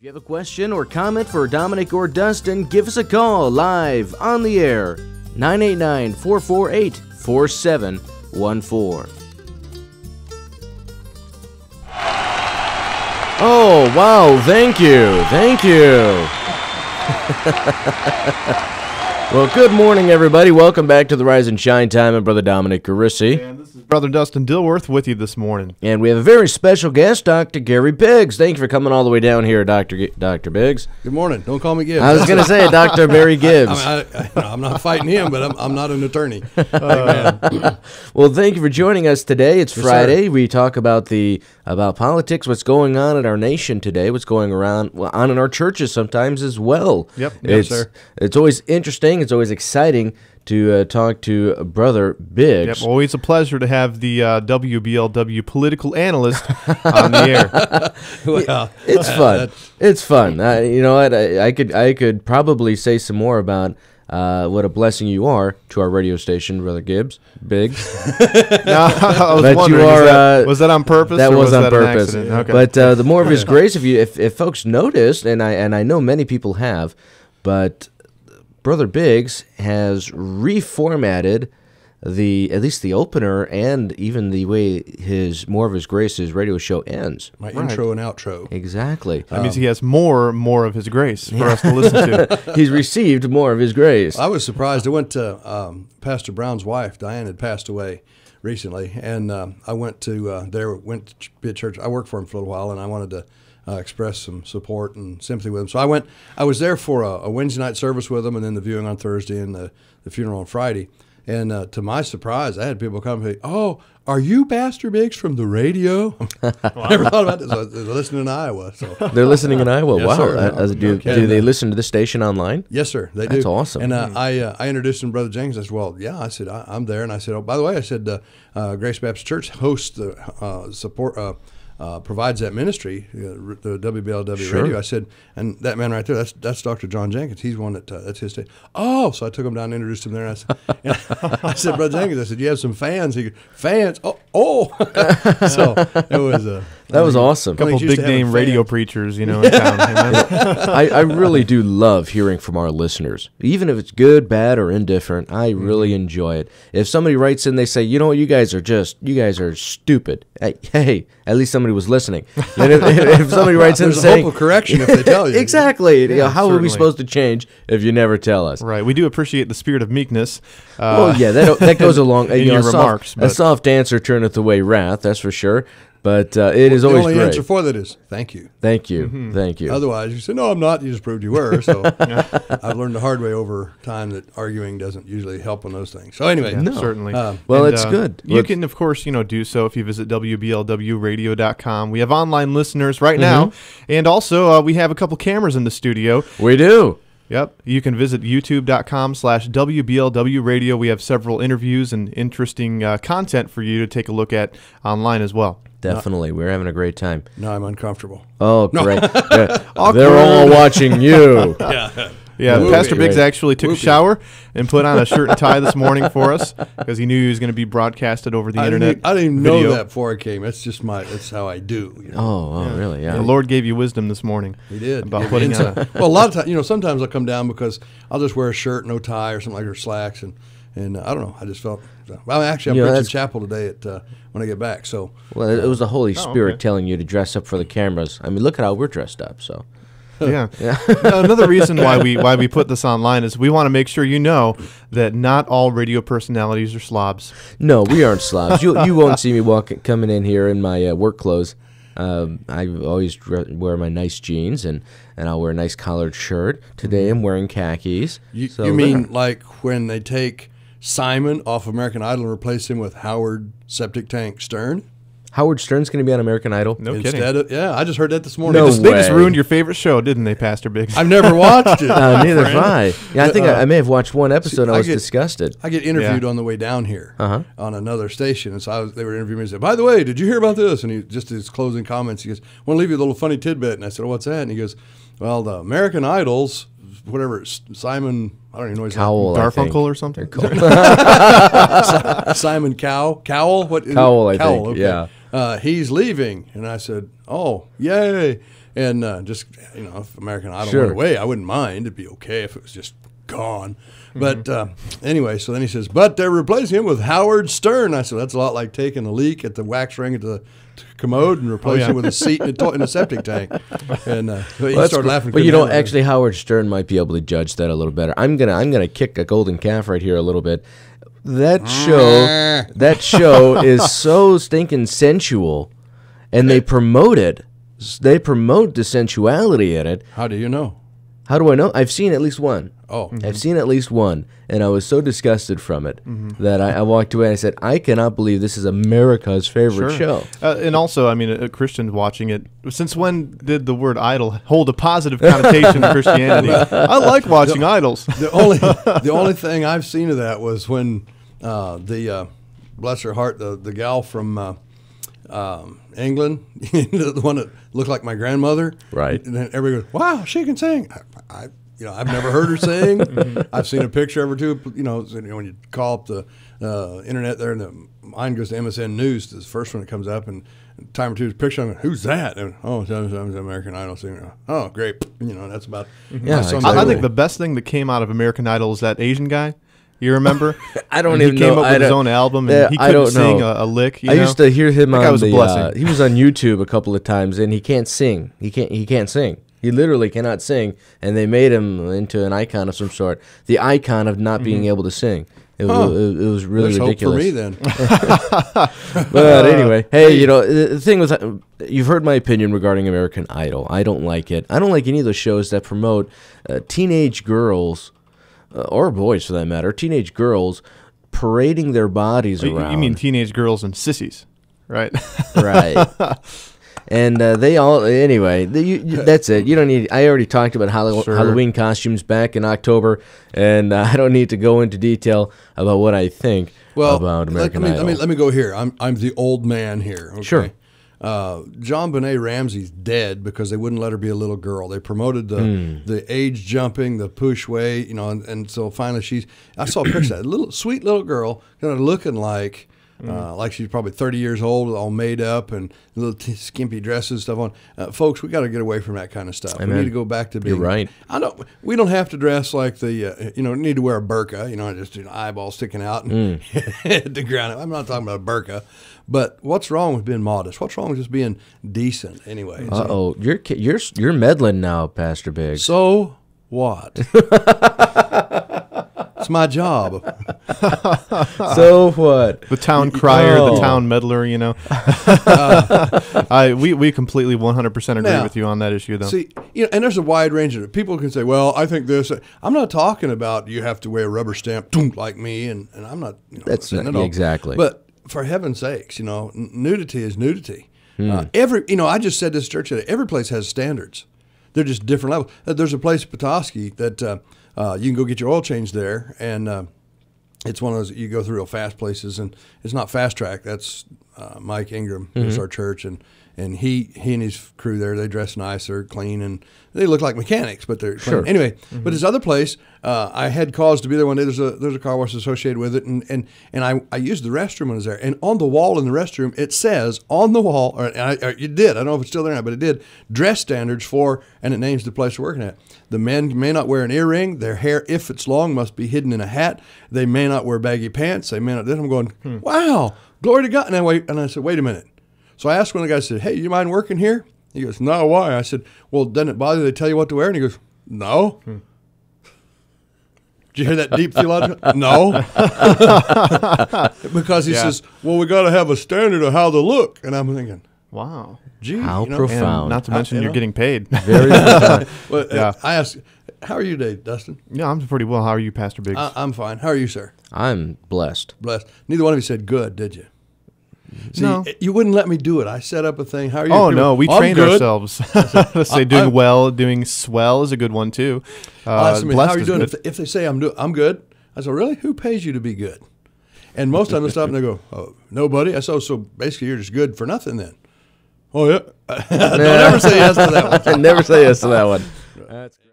If you have a question or comment for Dominic or Dustin, give us a call live on the air, 989-448-4714. Oh, wow, thank you. Well, good morning, everybody. Welcome back to the Rise and Shine Time. I'm Brother Dominic Carissi. And this is Brother Dustin Dilworth with you this morning. And we have a very special guest, Dr. Gary Biggs. Thank you for coming all the way down here, Dr. Biggs. Good morning. Don't call me Gibbs. I was going to say Dr. Barry Gibbs. I'm not fighting him, but I'm not an attorney. Well, thank you for joining us today. It's Yes, Friday. sir. We talk about politics, what's going on in our nation today, what's going on in our churches sometimes as well. Yep. Yes, sir. It's always interesting. It's always exciting to talk to Brother Biggs. Yep, always a pleasure to have the WBLW political analyst on the air. Well, It's fun. It's fun. You know what? I could probably say some more about what a blessing you are to our radio station, Brother Biggs. No, I was But wondering, you are, was that on purpose? That or was on that purpose. An accident? Okay. But the more of His grace, if folks noticed, and I know many people have, but Brother Biggs has reformatted at least the opener and even the way more of His grace's radio show ends. my intro and outro. Exactly. that means he has more of his grace for us to listen to. He's received more of His grace. I was surprised. I went to Pastor Brown's wife, Diane, had passed away recently, and I went to be at church. I worked for him for a little while, and I wanted to express some support and sympathy with him. So I was there for a Wednesday night service with him, and then the viewing on Thursday and the funeral on Friday. And to my surprise, I had people come and say, "Oh, are you Pastor Biggs from the radio?" I never thought about this. I was listening in Iowa. So. They're listening in Iowa. Yes, Wow. sir. Do they listen to the station online? Yes, sir. They do. That's awesome. And I introduced him to Brother Jenkins. I said, "Well, yeah." I said, "I'm there." And I said, "Oh, by the way," I said, Grace Baptist Church hosts the provides that ministry, the WBLWRadio. I said, and that man right there, that's Dr. John Jenkins. He's one that's his station. Oh, so I took him down and introduced him there. And I said, Brother Jenkins, I said, you have some fans? He goes, fans? Oh. So it was That was awesome. A couple big name radio preachers, in town. I really do love hearing from our listeners. Even if it's good, bad, or indifferent, I really enjoy it. If somebody writes in, they say, you know what, you guys are stupid. Hey, at least somebody was listening. And if somebody writes in there's saying, a hope of correction if they tell you. Exactly. How are we certainly. supposed to change if you never tell us? Right. We do appreciate the spirit of meekness. Well, yeah, that goes along. in your remarks. A soft answer turneth away wrath, that's for sure. But it is always The only great. answer for that is thank you. Thank you. Thank you. Otherwise, you say, no, I'm not. You just proved you were. So I've learned the hard way over time that arguing doesn't usually help on those things. So anyway. Yeah, certainly. Well, it's good. You can, of course, do so if you visit WBLWRadio.com. We have online listeners right now. And also, we have a couple cameras in the studio. We do. Yep. You can visit youtube.com/WBLWRadio. We have several interviews and interesting content for you to take a look at online as well. Definitely. We're having a great time. No, I'm uncomfortable. Oh, great. They're all watching you. Yeah, Whoopee. Pastor Biggs Right. actually took Whoopee. a shower and put on a shirt and tie this morning for us because he knew he was going to be broadcasted over the internet. I didn't even video. know that before I came. That's how I do. Oh, really? Yeah. The Lord gave you wisdom this morning. He did. About Gave putting me on insight. Well, a lot of times, sometimes I'll come down because I'll just wear a shirt, no tie, or something like, or slacks, and I don't know. I just felt. Well, actually, I'm preaching chapel today when I get back. So. Well, it was the Holy Spirit okay. telling you to dress up for the cameras. I mean, look at how we're dressed up. So. Yeah. Now, another reason why we put this online is we want to make sure you know that not all radio personalities are slobs. No, we aren't slobs. You won't see me coming in here in my work clothes. I always wear my nice jeans and I'll wear a nice collared shirt. Today I'm wearing khakis. You So mean there. like when they take Simon off American Idol and replace him with Howard Septic Tank Stern? Howard Stern's going to be on American Idol? No Instead kidding. of, yeah, I just heard that this morning. No They just way. ruined your favorite show, didn't they, Pastor Biggs? I've never watched it. Neither have friend. I. Yeah, I think I may have watched one episode and I was get- disgusted. I get interviewed Yeah. on the way down here Uh-huh. on another station, and so they were interviewing me and said, by the way, did you hear about this? And just his closing comments, he goes, I want to leave you a little funny tidbit. And I said, oh, what's that? And he goes, well, the American Idols, whatever, Simon, I don't even know his Cowell, I think. Garfunkel or something? name. Simon Cowell? What? Cowell, I think, okay. yeah. He's leaving. And I said, oh, yay. And just, if American Idol Sure. went away, I wouldn't mind. It'd be okay if it was just gone. But anyway, so then he says, but they're replacing him with Howard Stern. I said, that's a lot like taking a leak at the wax ring at the commode and replacing it with a seat in a septic tank. And so he started laughing. But actually, Howard Stern might be able to judge that a little better. I'm gonna kick a golden calf right here a little bit. That show is so stinking sensual, and they promote it. They promote the sensuality in it. How do you know? How do I know? I've seen at least one. Oh. I've seen at least one, and I was so disgusted from it that I walked away and I said, I cannot believe this is America's favorite show. And also, I mean, a Christian watching it, since when did the word idol hold a positive connotation in Christianity? I like watching idols. The only thing I've seen of that was when bless her heart, the gal from England, the one that looked like my grandmother. Right. And then everybody goes, wow, she can sing. I've never heard her sing. I've seen a picture of her too. When you call up the internet there, and mine goes to MSN News, the first one that comes up, and time or two's picture. I'm like, who's that? And it's an American Idol singer. Oh, great. That's about. Yeah, I think the best thing that came out of American Idol is that Asian guy. You remember? I don't even know. He came up with his own album, and he couldn't sing a lick. I used to hear him on was a blessing. he was on YouTube a couple of times, and he can't sing. He can't sing. He literally cannot sing, and they made him into an icon of some sort. The icon of not being able to sing. It was really ridiculous. There's hope for me then. But anyway, hey, the thing was, you've heard my opinion regarding American Idol. I don't like it. I don't like any of those shows that promote teenage girls, or boys for that matter, teenage girls parading their bodies around. You mean teenage girls and sissies, right? Right. And they all, anyway, that's it. You don't need, I already talked about Halloween costumes back in October, and I don't need to go into detail about what I think about American Idol. Let me go here. I'm the old man here. Okay? Sure. John Benet Ramsey's dead because they wouldn't let her be a little girl. They promoted the age jumping, the push weight, and so finally I saw a picture of that sweet little girl, kind of looking like she's probably 30 years old, all made up and little skimpy dresses and stuff on. Folks, we got to get away from that kind of stuff. Amen. We need to go back to being. You're right. We don't have to dress like the. Need to wear a burqa. Just eyeballs sticking out and head to ground. I'm not talking about a burqa. But what's wrong with being modest? What's wrong with just being decent anyway? Uh-oh. You're meddling now, Pastor Biggs. So what? It's my job. So what? The town crier, the town meddler, we completely 100% agree with you on that issue, though. See, and there's a wide range of it. People can say, well, I think this. I'm not talking about you have to wear a rubber stamp like me, and I'm not. That's not, exactly. But for heaven's sakes, nudity is nudity. I just said this church that every place has standards. They're just different levels. There's a place, Petoskey, that you can go get your oil changed there, and it's one of those you go through real fast places, and it's not Fast Track. That's Mike Ingram, who's our church, and he and his crew there, they dress nice, they're clean, and they look like mechanics, but they're clean. Anyway. But this other place, I had cause to be there one day. There's a car wash associated with it, and I used the restroom when I was there, and on the wall in the restroom it says on the wall, it did. I don't know if it's still there now, but it did, dress standards for, and it names the place we're working at. The men may not wear an earring. Their hair, if it's long, must be hidden in a hat. They may not wear baggy pants. They may not. Then I'm going, wow, glory to God. And I said, wait a minute. So I asked one of the guys, I said, hey, you mind working here? He goes, no, why? I said, well, doesn't it bother you they tell you what to wear? And he goes, no. Did you hear that deep theological? No. Because he says, well, we got to have a standard of how to look. And I'm thinking, wow. Gee, how profound. And not to mention you're getting paid. Very profound. Well, I asked, how are you today, Dustin? Yeah, I'm pretty well. How are you, Pastor Biggs? I'm fine. How are you, sir? I'm blessed. Blessed. Neither one of you said good, did you? See, no. You wouldn't let me do it. I set up a thing. How are you? Oh, no. We trained ourselves. Let's say doing well, doing swell is a good one, too. How are you doing? If they say I'm good, I say, really? Who pays you to be good? And most of them stop and they go, oh, nobody. I say, so basically you're just good for nothing then. Oh, yeah. Don't ever say yes to that one. Never say yes to that one. That's great.